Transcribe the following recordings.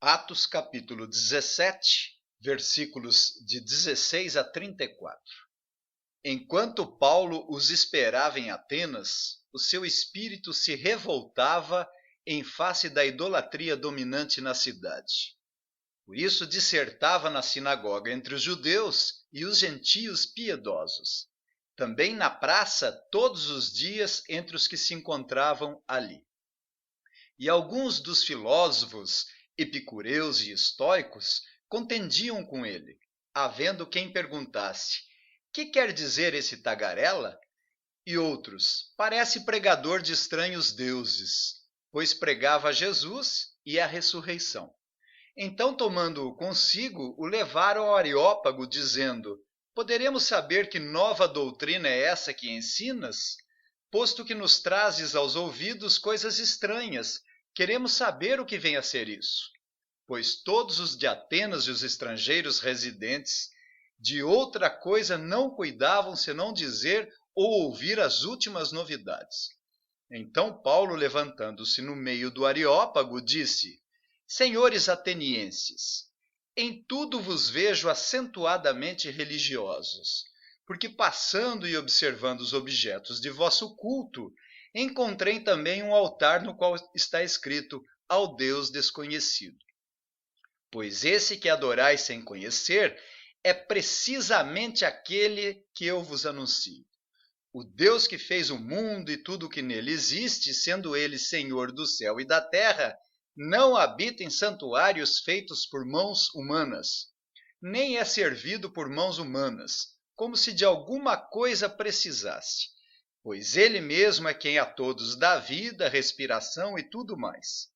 Atos capítulo 17, versículos de 16 a 34. Enquanto Paulo os esperava em Atenas, o seu espírito se revoltava em face da idolatria dominante na cidade. Por isso dissertava na sinagoga entre os judeus e os gentios piedosos, também na praça todos os dias entre os que se encontravam ali. E alguns dos filósofos epicureus e estoicos contendiam com ele, havendo quem perguntasse: que quer dizer esse tagarela? E outros: parece pregador de estranhos deuses, pois pregava Jesus e a ressurreição. Então, tomando-o consigo, o levaram ao Areópago, dizendo: poderemos saber que nova doutrina é essa que ensinas? Posto que nos trazes aos ouvidos coisas estranhas, queremos saber o que vem a ser isso. Pois todos os de Atenas e os estrangeiros residentes de outra coisa não cuidavam senão dizer ou ouvir as últimas novidades. Então Paulo, levantando-se no meio do Areópago, disse: senhores atenienses, em tudo vos vejo acentuadamente religiosos, porque passando e observando os objetos de vosso culto, encontrei também um altar no qual está escrito: ao Deus desconhecido. Pois esse que adorais sem conhecer é precisamente aquele que eu vos anuncio. O Deus que fez o mundo e tudo o que nele existe, sendo ele Senhor do céu e da terra, não habita em santuários feitos por mãos humanas, nem é servido por mãos humanas, como se de alguma coisa precisasse, pois ele mesmo é quem a todos dá vida, respiração e tudo mais.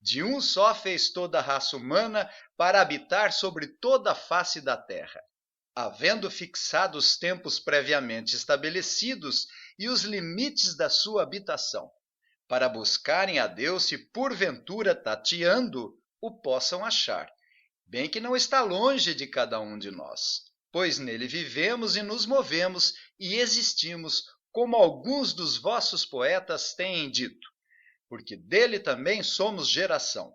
De um só fez toda a raça humana para habitar sobre toda a face da terra, havendo fixado os tempos previamente estabelecidos e os limites da sua habitação, para buscarem a Deus se porventura tateando o possam achar, bem que não está longe de cada um de nós, pois nele vivemos e nos movemos e existimos, como alguns dos vossos poetas têm dito, porque dele também somos geração.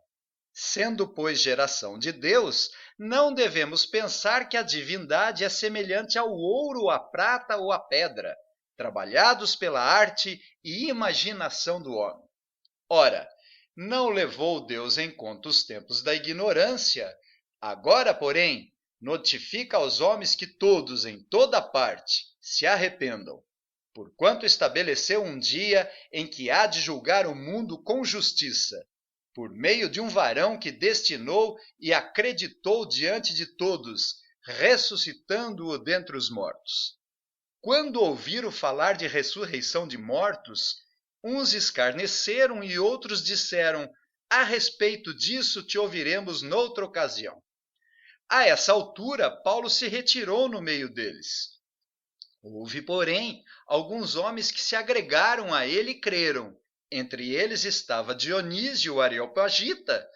Sendo, pois, geração de Deus, não devemos pensar que a divindade é semelhante ao ouro, à prata ou à pedra, trabalhados pela arte e imaginação do homem. Ora, não levou Deus em conta os tempos da ignorância. Agora, porém, notifica aos homens que todos, em toda parte, se arrependam, porquanto estabeleceu um dia em que há de julgar o mundo com justiça, por meio de um varão que destinou e acreditou diante de todos, ressuscitando-o dentre os mortos. Quando ouviram falar de ressurreição de mortos, uns escarneceram e outros disseram: a respeito disso te ouviremos noutra ocasião. A essa altura, Paulo se retirou no meio deles. Houve, porém, alguns homens que se agregaram a ele e creram. Entre eles estava Dionísio, o Areopagita,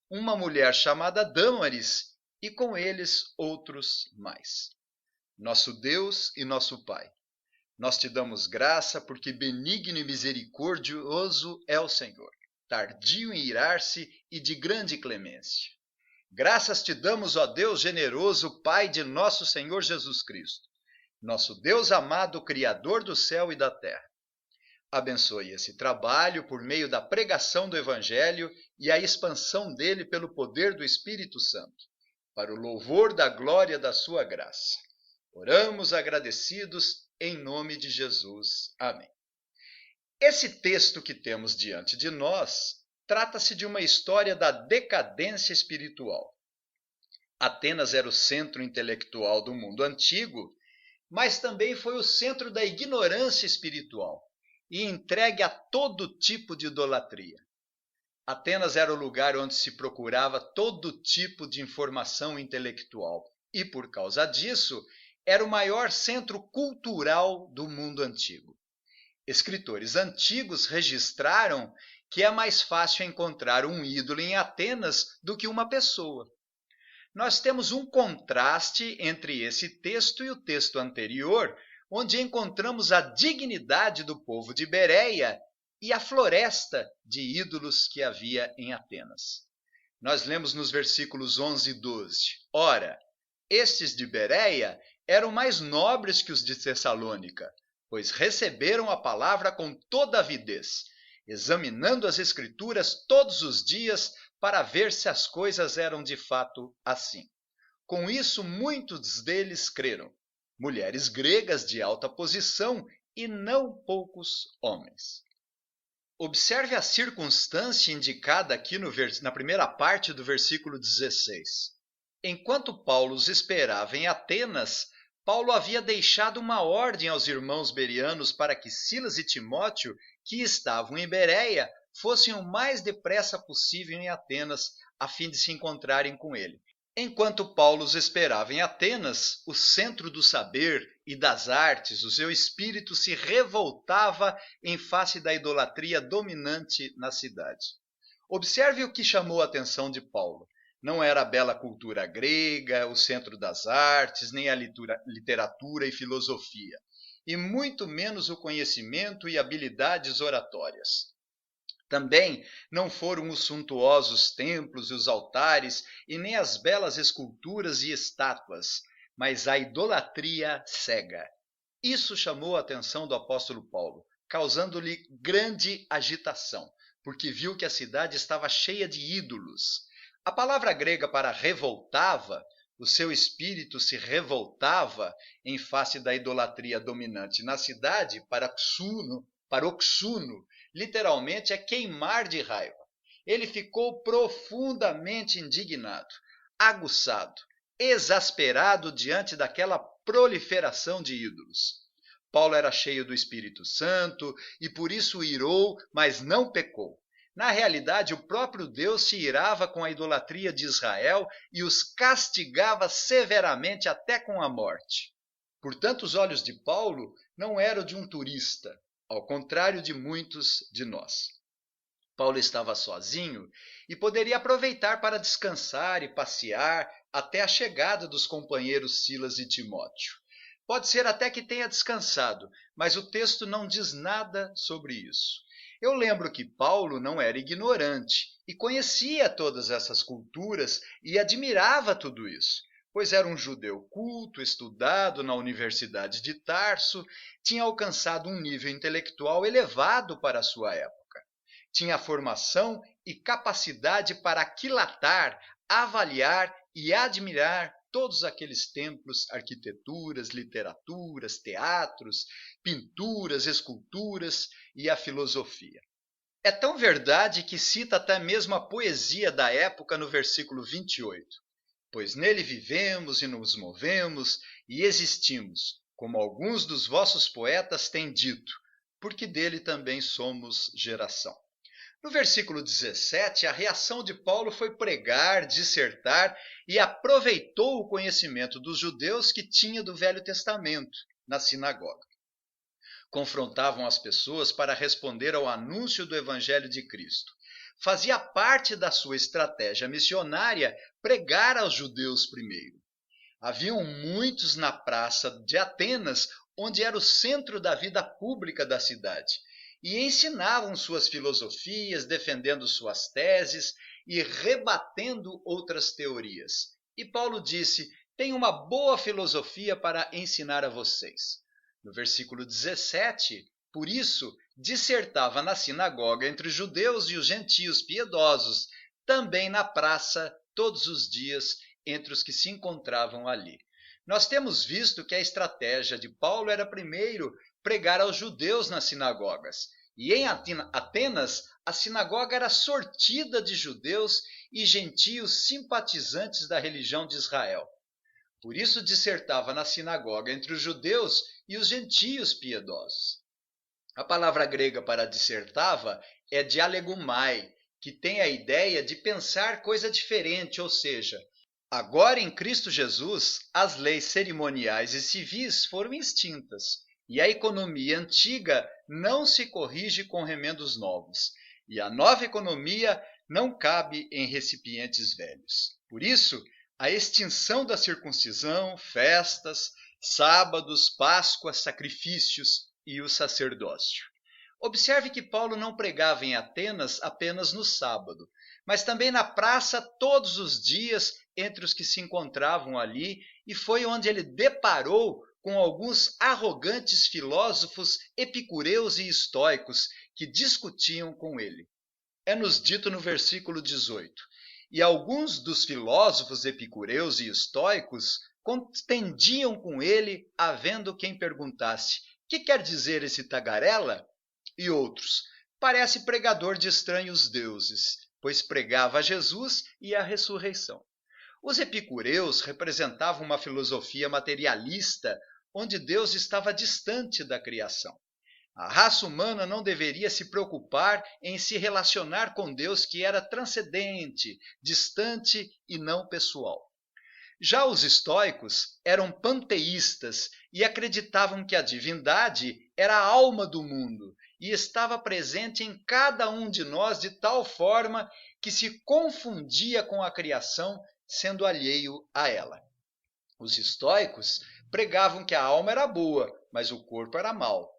uma mulher chamada Dâmaris, e com eles outros mais. Nosso Deus e nosso Pai, nós te damos graça porque benigno e misericordioso é o Senhor, tardio em irar-se e de grande clemência. Graças te damos, ó Deus generoso, Pai de nosso Senhor Jesus Cristo, nosso Deus amado, Criador do céu e da terra. Abençoe esse trabalho por meio da pregação do Evangelho e a expansão dele pelo poder do Espírito Santo, para o louvor da glória da sua graça. Oramos agradecidos em nome de Jesus. Amém. Esse texto que temos diante de nós trata-se de uma história da decadência espiritual. Atenas era o centro intelectual do mundo antigo, mas também foi o centro da ignorância espiritual e entregue a todo tipo de idolatria. Atenas era o lugar onde se procurava todo tipo de informação intelectual e, por causa disso, era o maior centro cultural do mundo antigo. Escritores antigos registraram que é mais fácil encontrar um ídolo em Atenas do que uma pessoa. Nós temos um contraste entre esse texto e o texto anterior, onde encontramos a dignidade do povo de Bereia e a floresta de ídolos que havia em Atenas. Nós lemos nos versículos 11 e 12. Ora, estes de Bereia eram mais nobres que os de Tessalônica, pois receberam a palavra com toda avidez, examinando as Escrituras todos os dias para ver se as coisas eram de fato assim. Com isso, muitos deles creram, mulheres gregas de alta posição e não poucos homens. Observe a circunstância indicada aqui na primeira parte do versículo 16. Enquanto Paulo os esperava em Atenas, Paulo havia deixado uma ordem aos irmãos bereanos para que Silas e Timóteo, que estavam em Bereia, fossem o mais depressa possível em Atenas, a fim de se encontrarem com ele. Enquanto Paulo os esperava em Atenas, o centro do saber e das artes, o seu espírito se revoltava em face da idolatria dominante na cidade. Observe o que chamou a atenção de Paulo. Não era a bela cultura grega, o centro das artes, nem a literatura e filosofia, e muito menos o conhecimento e habilidades oratórias. Também não foram os suntuosos templos e os altares, e nem as belas esculturas e estátuas, mas a idolatria cega. Isso chamou a atenção do apóstolo Paulo, causando-lhe grande agitação, porque viu que a cidade estava cheia de ídolos. A palavra grega para revoltava, o seu espírito se revoltava em face da idolatria dominante na cidade, paroxuno, literalmente é queimar de raiva. Ele ficou profundamente indignado, aguçado, exasperado diante daquela proliferação de ídolos. Paulo era cheio do Espírito Santo e por isso irou, mas não pecou. Na realidade, o próprio Deus se irava com a idolatria de Israel e os castigava severamente até com a morte. Portanto, os olhos de Paulo não eram de um turista, ao contrário de muitos de nós. Paulo estava sozinho e poderia aproveitar para descansar e passear até a chegada dos companheiros Silas e Timóteo. Pode ser até que tenha descansado, mas o texto não diz nada sobre isso. Eu lembro que Paulo não era ignorante e conhecia todas essas culturas e admirava tudo isso, pois era um judeu culto, estudado na Universidade de Tarso, tinha alcançado um nível intelectual elevado para a sua época. Tinha formação e capacidade para aquilatar, avaliar e admirar todos aqueles templos, arquiteturas, literaturas, teatros, pinturas, esculturas e a filosofia. É tão verdade que cita até mesmo a poesia da época no versículo 28. Pois nele vivemos e nos movemos e existimos, como alguns dos vossos poetas têm dito, porque dele também somos geração. No versículo 17, a reação de Paulo foi pregar, dissertar e aproveitou o conhecimento dos judeus que tinha do Velho Testamento na sinagoga. Confrontavam as pessoas para responder ao anúncio do Evangelho de Cristo. Fazia parte da sua estratégia missionária pregar aos judeus primeiro. Haviam muitos na praça de Atenas, onde era o centro da vida pública da cidade, e ensinavam suas filosofias, defendendo suas teses e rebatendo outras teorias. E Paulo disse: tenho uma boa filosofia para ensinar a vocês. No versículo 17, por isso, dissertava na sinagoga entre os judeus e os gentios piedosos, também na praça, todos os dias, entre os que se encontravam ali. Nós temos visto que a estratégia de Paulo era primeiro pregar aos judeus nas sinagogas. E em Atenas, a sinagoga era sortida de judeus e gentios simpatizantes da religião de Israel. Por isso dissertava na sinagoga entre os judeus e os gentios piedosos. A palavra grega para dissertava é dialegumai, que tem a ideia de pensar coisa diferente, ou seja, agora em Cristo Jesus, as leis cerimoniais e civis foram extintas, e a economia antiga não se corrige com remendos novos, e a nova economia não cabe em recipientes velhos. Por isso, a extinção da circuncisão, festas, sábados, Páscoas, sacrifícios e o sacerdócio. Observe que Paulo não pregava em Atenas apenas no sábado, mas também na praça todos os dias entre os que se encontravam ali, e foi onde ele deparou com alguns arrogantes filósofos epicureus e estoicos que discutiam com ele. É-nos dito no versículo 18: e alguns dos filósofos epicureus e estoicos contendiam com ele, havendo quem perguntasse: que quer dizer esse tagarela? E outros: parece pregador de estranhos deuses, pois pregava a Jesus e a ressurreição. Os epicureus representavam uma filosofia materialista, onde Deus estava distante da criação. A raça humana não deveria se preocupar em se relacionar com Deus, que era transcendente, distante e não pessoal. Já os estoicos eram panteístas e acreditavam que a divindade era a alma do mundo e estava presente em cada um de nós de tal forma que se confundia com a criação, sendo alheio a ela. Os estoicos pregavam que a alma era boa, mas o corpo era mau.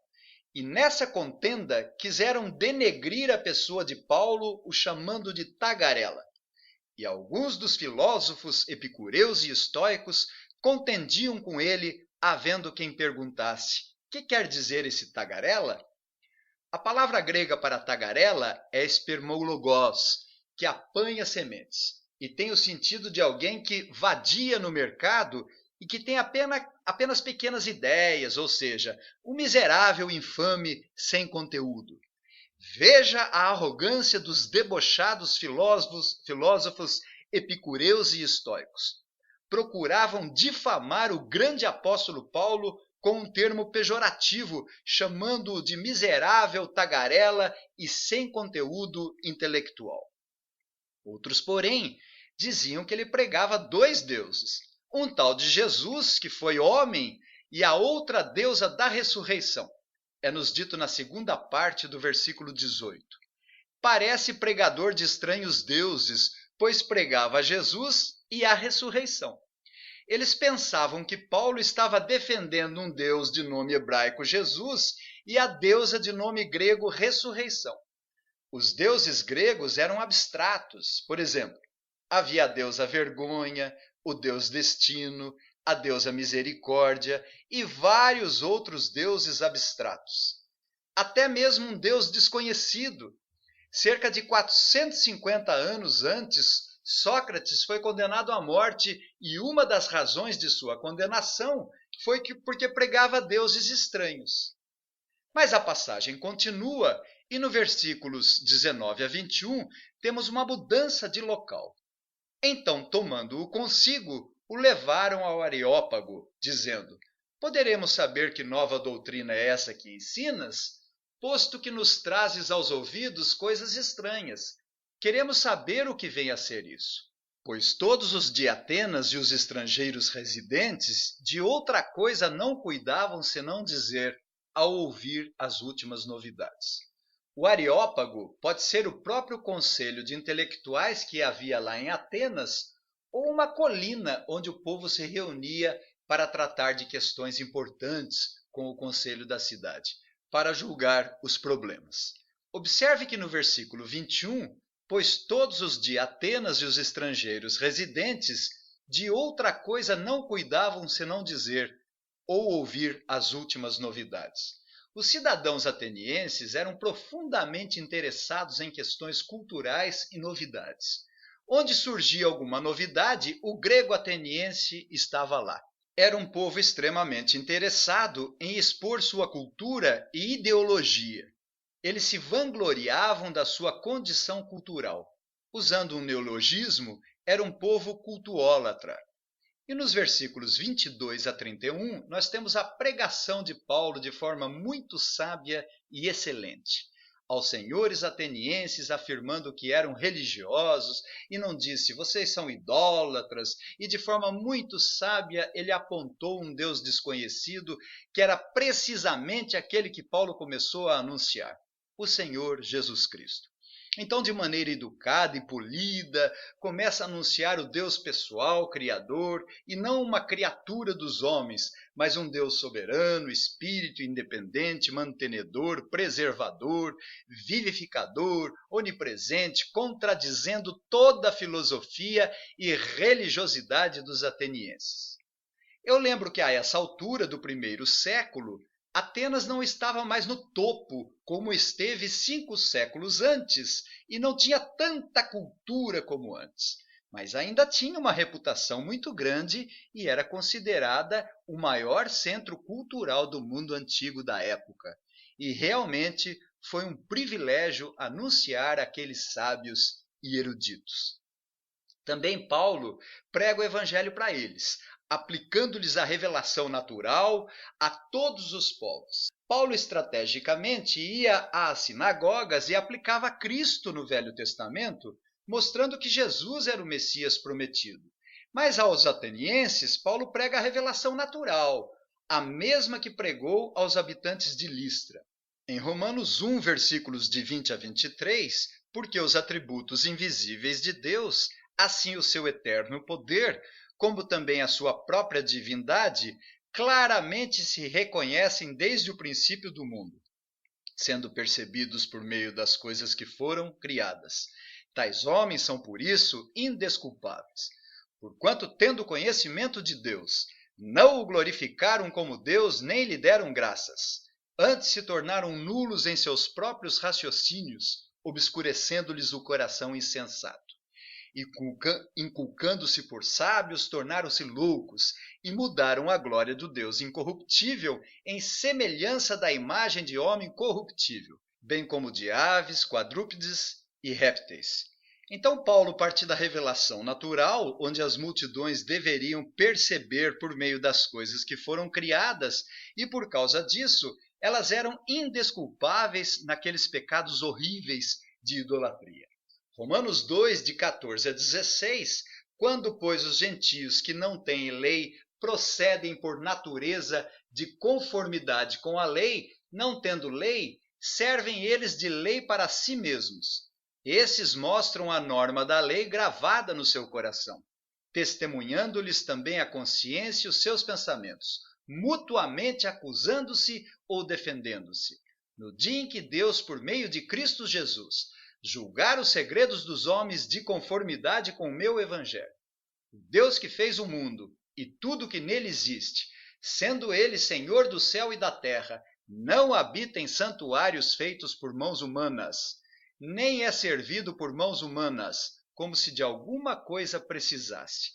E nessa contenda quiseram denegrir a pessoa de Paulo, o chamando de tagarela. E alguns dos filósofos epicureus e estoicos contendiam com ele, havendo quem perguntasse: que quer dizer esse tagarela? A palavra grega para tagarela é espermologos, que apanha sementes, e tem o sentido de alguém que vadia no mercado e que tem apenas pequenas ideias, ou seja, um miserável infame sem conteúdo. Veja a arrogância dos debochados filósofos epicureus e estoicos. Procuravam difamar o grande apóstolo Paulo com um termo pejorativo, chamando-o de miserável, tagarela e sem conteúdo intelectual. Outros, porém, diziam que ele pregava dois deuses, um tal de Jesus, que foi homem, e a outra deusa da ressurreição. É-nos dito na segunda parte do versículo 18. Parece pregador de estranhos deuses, pois pregava a Jesus e a ressurreição. Eles pensavam que Paulo estava defendendo um deus de nome hebraico Jesus e a deusa de nome grego ressurreição. Os deuses gregos eram abstratos. Por exemplo, havia a deusa vergonha, o deus destino, a deusa misericórdia e vários outros deuses abstratos. Até mesmo um deus desconhecido. Cerca de 450 anos antes, Sócrates foi condenado à morte e uma das razões de sua condenação foi porque pregava deuses estranhos. Mas a passagem continua e no versículos 19 a 21 temos uma mudança de local. Então, tomando-o consigo, o levaram ao Areópago, dizendo: poderemos saber que nova doutrina é essa que ensinas? Posto que nos trazes aos ouvidos coisas estranhas. Queremos saber o que vem a ser isso. Pois todos os de Atenas e os estrangeiros residentes de outra coisa não cuidavam senão dizer, ao ouvir as últimas novidades. O Areópago pode ser o próprio conselho de intelectuais que havia lá em Atenas, ou uma colina onde o povo se reunia para tratar de questões importantes com o conselho da cidade, para julgar os problemas. Observe que no versículo 21, pois todos os de Atenas e os estrangeiros residentes de outra coisa não cuidavam senão dizer, ou ouvir as últimas novidades. Os cidadãos atenienses eram profundamente interessados em questões culturais e novidades. Onde surgia alguma novidade, o grego ateniense estava lá. Era um povo extremamente interessado em expor sua cultura e ideologia. Eles se vangloriavam da sua condição cultural. Usando um neologismo, era um povo cultuólatra. E nos versículos 22 a 31, nós temos a pregação de Paulo de forma muito sábia e excelente. Aos senhores atenienses, afirmando que eram religiosos, e não disse, vocês são idólatras, e de forma muito sábia ele apontou um Deus desconhecido, que era precisamente aquele que Paulo começou a anunciar, o Senhor Jesus Cristo. Então, de maneira educada e polida, começa a anunciar o Deus pessoal, criador, e não uma criatura dos homens, mas um Deus soberano, espírito independente, mantenedor, preservador, vivificador, onipresente, contradizendo toda a filosofia e religiosidade dos atenienses. Eu lembro que a essa altura do primeiro século, Atenas não estava mais no topo como esteve 5 séculos antes e não tinha tanta cultura como antes, mas ainda tinha uma reputação muito grande e era considerada o maior centro cultural do mundo antigo da época. E realmente foi um privilégio anunciar aqueles sábios e eruditos. Também Paulo prega o evangelho para eles, aplicando-lhes a revelação natural a todos os povos. Paulo estrategicamente ia às sinagogas e aplicava Cristo no Velho Testamento, mostrando que Jesus era o Messias prometido. Mas aos atenienses, Paulo prega a revelação natural, a mesma que pregou aos habitantes de Listra. Em Romanos 1, versículos de 20 a 23, porque os atributos invisíveis de Deus, assim o seu eterno poder, como também a sua própria divindade, claramente se reconhecem desde o princípio do mundo, sendo percebidos por meio das coisas que foram criadas. Tais homens são, por isso, indesculpáveis, porquanto, tendo conhecimento de Deus, não o glorificaram como Deus, nem lhe deram graças. Antes se tornaram nulos em seus próprios raciocínios, obscurecendo-lhes o coração insensato. E inculcando-se por sábios, tornaram-se loucos e mudaram a glória do Deus incorruptível em semelhança da imagem de homem corruptível, bem como de aves, quadrúpedes e répteis. Então Paulo parte da revelação natural, onde as multidões deveriam perceber por meio das coisas que foram criadas, e por causa disso, elas eram indesculpáveis naqueles pecados horríveis de idolatria. Romanos 2, de 14 a 16, quando, pois, os gentios que não têm lei procedem por natureza de conformidade com a lei, não tendo lei, servem eles de lei para si mesmos. Esses mostram a norma da lei gravada no seu coração, testemunhando-lhes também a consciência e os seus pensamentos, mutuamente acusando-se ou defendendo-se. No dia em que Deus, por meio de Cristo Jesus, julgar os segredos dos homens de conformidade com o meu evangelho. O Deus que fez o mundo e tudo que nele existe, sendo ele Senhor do céu e da terra, não habita em santuários feitos por mãos humanas, nem é servido por mãos humanas, como se de alguma coisa precisasse.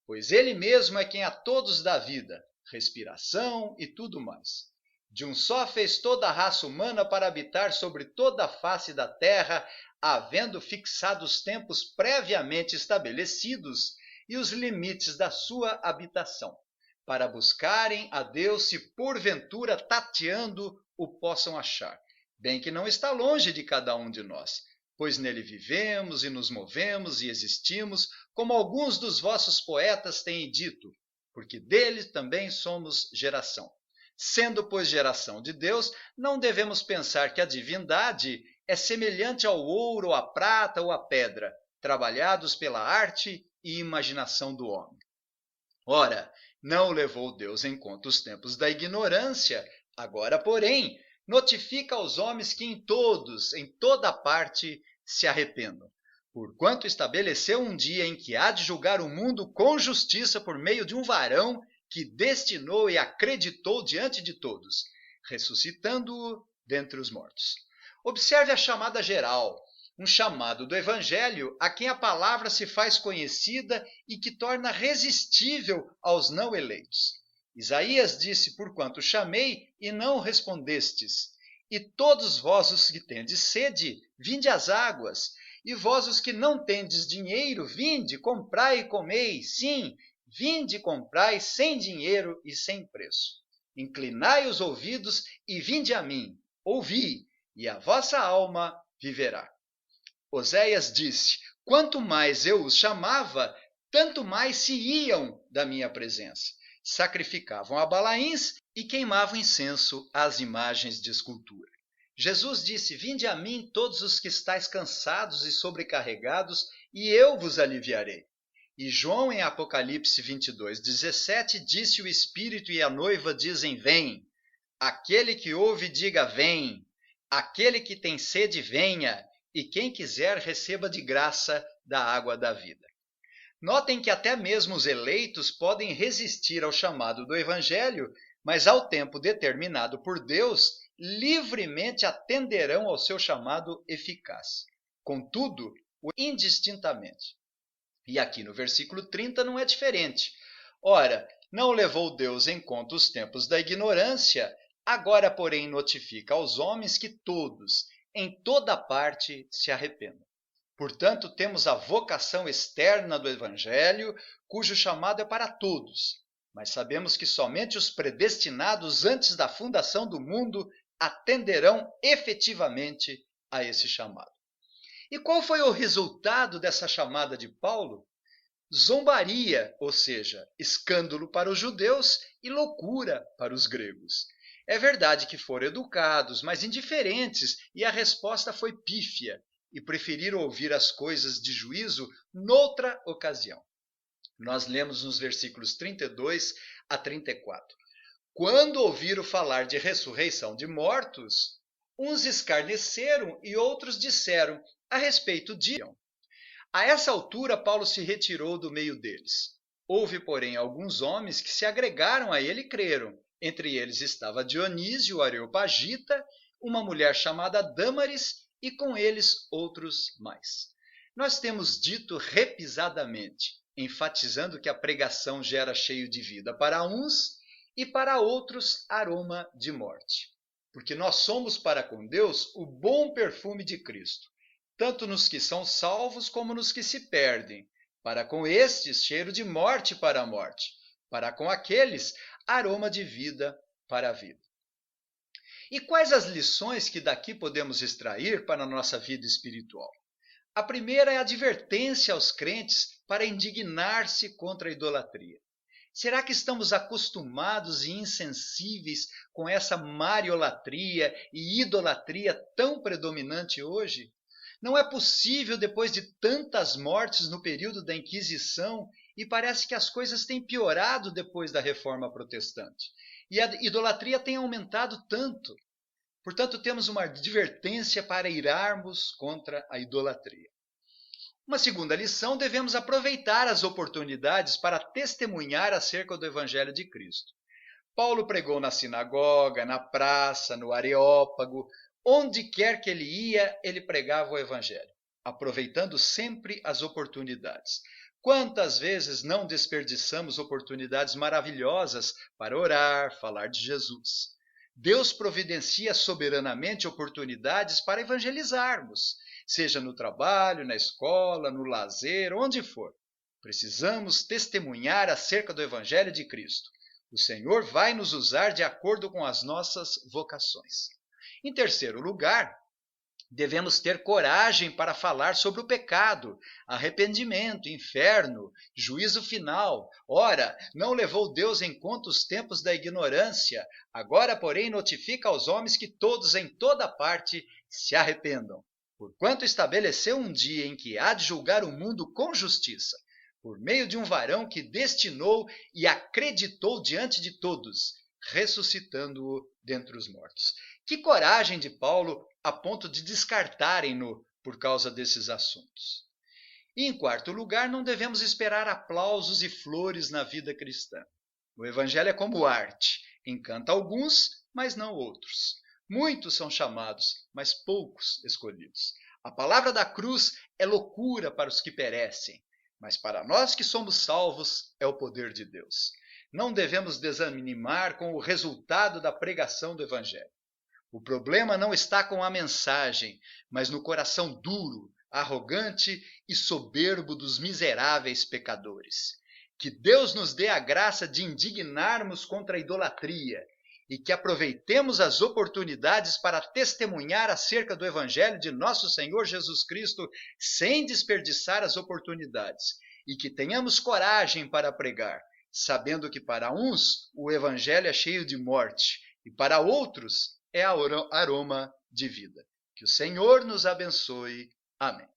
Pois ele mesmo é quem a todos dá vida, respiração e tudo mais. De um só fez toda a raça humana para habitar sobre toda a face da terra, havendo fixado os tempos previamente estabelecidos e os limites da sua habitação, para buscarem a Deus se porventura tateando o possam achar, bem que não está longe de cada um de nós, pois nele vivemos e nos movemos e existimos, como alguns dos vossos poetas têm dito, porque dele também somos geração. Sendo, pois, geração de Deus, não devemos pensar que a divindade é semelhante ao ouro, à prata ou à pedra, trabalhados pela arte e imaginação do homem. Ora, não levou Deus em conta os tempos da ignorância, agora, porém, notifica aos homens que em toda parte, se arrependam, porquanto estabeleceu um dia em que há de julgar o mundo com justiça por meio de um varão que destinou e acreditou diante de todos, ressuscitando-o dentre os mortos. Observe a chamada geral, um chamado do Evangelho a quem a palavra se faz conhecida e que torna resistível aos não eleitos. Isaías disse, porquanto chamei e não respondestes, e todos vós os que tendes sede, vinde às águas, e vós os que não tendes dinheiro, vinde, comprai e comei, sim, vinde e comprai sem dinheiro e sem preço. Inclinai os ouvidos e vinde a mim, ouvi, e a vossa alma viverá. Oséias disse, quanto mais eu os chamava, tanto mais se iam da minha presença. Sacrificavam a Balaíns e queimavam incenso às imagens de escultura. Jesus disse: Vinde a mim todos os que estáis cansados e sobrecarregados, e eu vos aliviarei. E João, em Apocalipse 22:17, disse: o Espírito e a noiva dizem: Vem. Aquele que ouve, diga: Vem. Aquele que tem sede, venha. E quem quiser, receba de graça da água da vida. Notem que até mesmo os eleitos podem resistir ao chamado do Evangelho, mas ao tempo determinado por Deus, livremente atenderão ao seu chamado eficaz. Contudo, indistintamente. E aqui no versículo 30 não é diferente. Ora, não levou Deus em conta os tempos da ignorância, agora, porém, notifica aos homens que todos, em toda parte, se arrependam. Portanto, temos a vocação externa do Evangelho, cujo chamado é para todos. Mas sabemos que somente os predestinados antes da fundação do mundo atenderão efetivamente a esse chamado. E qual foi o resultado dessa chamada de Paulo? Zombaria, ou seja, escândalo para os judeus e loucura para os gregos. É verdade que foram educados, mas indiferentes, e a resposta foi pífia, e preferiram ouvir as coisas de juízo noutra ocasião. Nós lemos nos versículos 32 a 34. Quando ouviram falar de ressurreição de mortos, uns escarneceram e outros disseram a respeito de... A essa altura, Paulo se retirou do meio deles. Houve, porém, alguns homens que se agregaram a ele e creram. Entre eles estava Dionísio, o Areopagita, uma mulher chamada Dâmaris e com eles outros mais. Nós temos dito repisadamente, enfatizando que a pregação gera cheio de vida para uns e para outros aroma de morte. Porque nós somos para com Deus o bom perfume de Cristo, tanto nos que são salvos como nos que se perdem. Para com estes, cheiro de morte para a morte. Para com aqueles, aroma de vida para a vida. E quais as lições que daqui podemos extrair para a nossa vida espiritual? A primeira é a advertência aos crentes para indignar-se contra a idolatria. Será que estamos acostumados e insensíveis com essa mariolatria e idolatria tão predominante hoje? Não é possível, depois de tantas mortes no período da Inquisição, e parece que as coisas têm piorado depois da Reforma Protestante. E a idolatria tem aumentado tanto. Portanto, temos uma advertência para irarmos contra a idolatria. Uma segunda lição, devemos aproveitar as oportunidades para testemunhar acerca do Evangelho de Cristo. Paulo pregou na sinagoga, na praça, no Areópago, onde quer que ele ia, ele pregava o Evangelho, aproveitando sempre as oportunidades. Quantas vezes não desperdiçamos oportunidades maravilhosas para orar, falar de Jesus? Deus providencia soberanamente oportunidades para evangelizarmos, seja no trabalho, na escola, no lazer, onde for. Precisamos testemunhar acerca do Evangelho de Cristo. O Senhor vai nos usar de acordo com as nossas vocações. Em terceiro lugar, devemos ter coragem para falar sobre o pecado, arrependimento, inferno, juízo final. Ora, não levou Deus em conta os tempos da ignorância, agora, porém, notifica aos homens que todos em toda parte se arrependam. Porquanto estabeleceu um dia em que há de julgar o mundo com justiça, por meio de um varão que destinou e acreditou diante de todos, ressuscitando-o dentre os mortos. Que coragem de Paulo a ponto de descartarem-no por causa desses assuntos. E em quarto lugar, não devemos esperar aplausos e flores na vida cristã. O Evangelho é como arte, encanta alguns, mas não outros. Muitos são chamados, mas poucos escolhidos. A palavra da cruz é loucura para os que perecem, mas para nós que somos salvos é o poder de Deus. Não devemos desanimar com o resultado da pregação do Evangelho. O problema não está com a mensagem, mas no coração duro, arrogante e soberbo dos miseráveis pecadores. Que Deus nos dê a graça de indignarmos contra a idolatria e que aproveitemos as oportunidades para testemunhar acerca do Evangelho de nosso Senhor Jesus Cristo sem desperdiçar as oportunidades e que tenhamos coragem para pregar, sabendo que para uns o Evangelho é cheio de morte e para outros é aroma de vida. Que o Senhor nos abençoe. Amém.